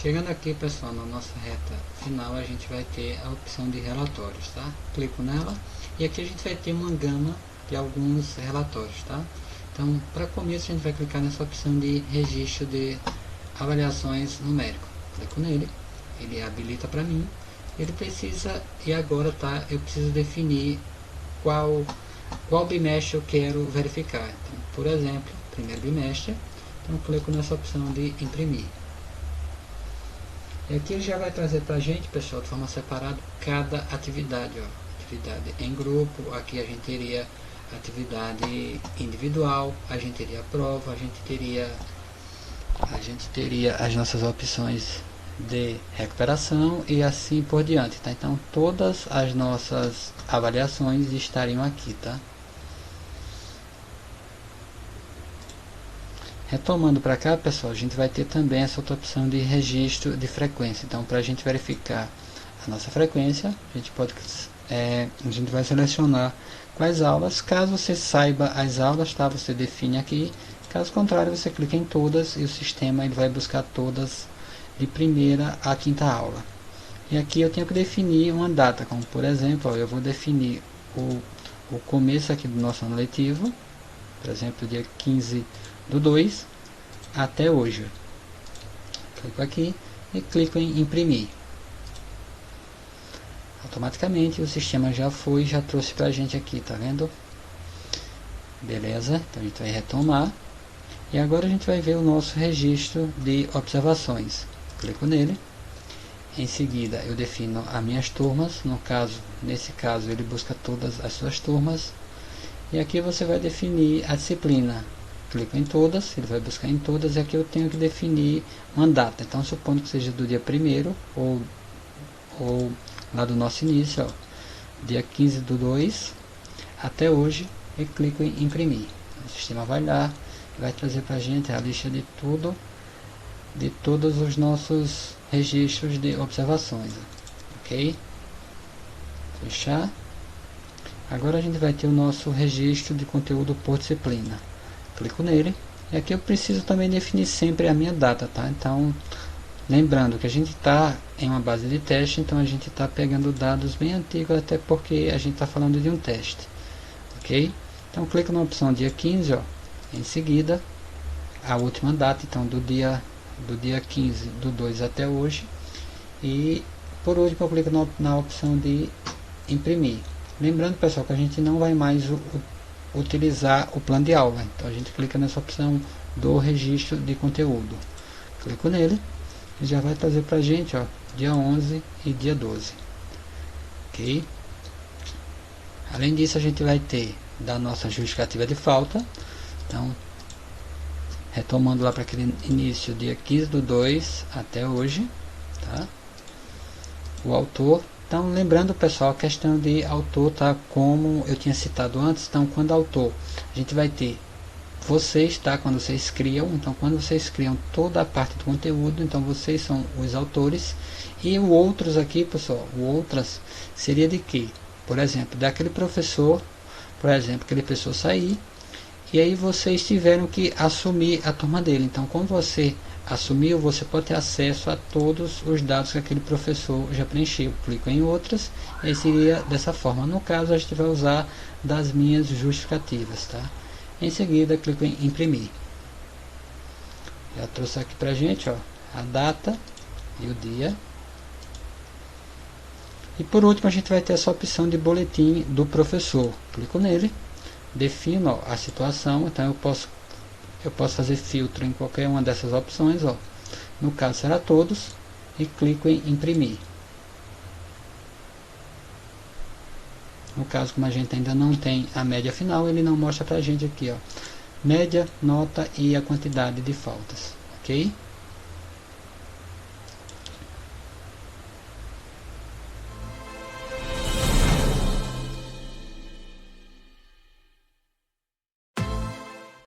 Chegando aqui, pessoal, na nossa reta final, a gente vai ter a opção de relatórios, tá? Clico nela e aqui a gente vai ter uma gama de alguns relatórios, tá? Então, para começo, a gente vai clicar nessa opção de registro de avaliações numéricas. Clico nele, ele habilita para mim. Ele precisa, e agora tá, eu preciso definir qual bimestre eu quero verificar. Então, por exemplo, primeiro bimestre, então clico nessa opção de imprimir. E aqui ele já vai trazer para a gente, pessoal, de forma separada, cada atividade. Ó. Atividade em grupo, aqui a gente teria atividade individual, a gente teria a prova, a gente teria as nossas opções de recuperação e assim por diante, tá? Então todas as nossas avaliações estariam aqui, tá? Retomando para cá, pessoal, a gente vai ter também essa outra opção de registro de frequência. Então, para a gente verificar a nossa frequência, a gente vai selecionar quais aulas. Caso você saiba as aulas, tá? Você define aqui. Caso contrário, você clica em todas e o sistema ele vai buscar todas de primeira a quinta aula. E aqui eu tenho que definir uma data, como por exemplo, ó, eu vou definir o começo aqui do nosso ano letivo, por exemplo, dia 15/2 até hoje. Clico aqui e clico em imprimir. Automaticamente o sistema já trouxe pra gente aqui, tá vendo? Beleza, então a gente vai retomar. E agora a gente vai ver o nosso registro de observações. Clico nele. Em seguida eu defino as minhas turmas. Nesse caso ele busca todas as suas turmas. E aqui você vai definir a disciplina. Clico em todas, ele vai buscar em todas, e aqui eu tenho que definir uma data. Então, supondo que seja do dia 1º, ou lá do nosso início, ó, dia 15/2 até hoje, e clico em imprimir. O sistema vai lá, vai trazer para a gente a lista de todos os nossos registros de observações. Ok? Fechar. Agora a gente vai ter o nosso registro de conteúdo por disciplina. Clico nele. E aqui eu preciso também definir sempre a minha data, tá? Então, lembrando que a gente está em uma base de teste, então a gente está pegando dados bem antigos, até porque a gente está falando de um teste. Ok? Então, clico na opção dia 15, ó. Em seguida, a última data, então, do dia 15/2 até hoje. E, por último, eu clico na opção de imprimir. Lembrando, pessoal, que a gente não vai mais utilizar o plano de aula. Então a gente clica nessa opção do registro de conteúdo. Clico nele e já vai trazer para a gente, ó, dia 11 e dia 12. Ok? Além disso, a gente vai ter da nossa justificativa de falta. Então, retomando lá para aquele início, dia 15/2 até hoje, tá? O autor. Então, lembrando, pessoal, a questão de autor, tá? Como eu tinha citado antes, então, quando autor, a gente vai ter vocês, tá? Quando vocês criam, então, quando vocês criam toda a parte do conteúdo, então, vocês são os autores. E o outros aqui, pessoal, o outras seria de quê? Por exemplo, daquele professor, por exemplo, aquele professor sair, e aí vocês tiveram que assumir a turma dele. Então, quando você assumiu, você pode ter acesso a todos os dados que aquele professor já preencheu. Clico em outras, e aí seria dessa forma. No caso, a gente vai usar das minhas justificativas, tá? Em seguida, clico em imprimir. Já trouxe aqui pra gente, ó, a data e o dia. E por último, a gente vai ter essa opção de boletim do professor. Clico nele, defino, ó, a situação. Então eu posso fazer filtro em qualquer uma dessas opções, ó. No caso será todos, e clico em imprimir. No caso, como a gente ainda não tem a média final, ele não mostra pra gente aqui, ó, média, nota e a quantidade de faltas, ok?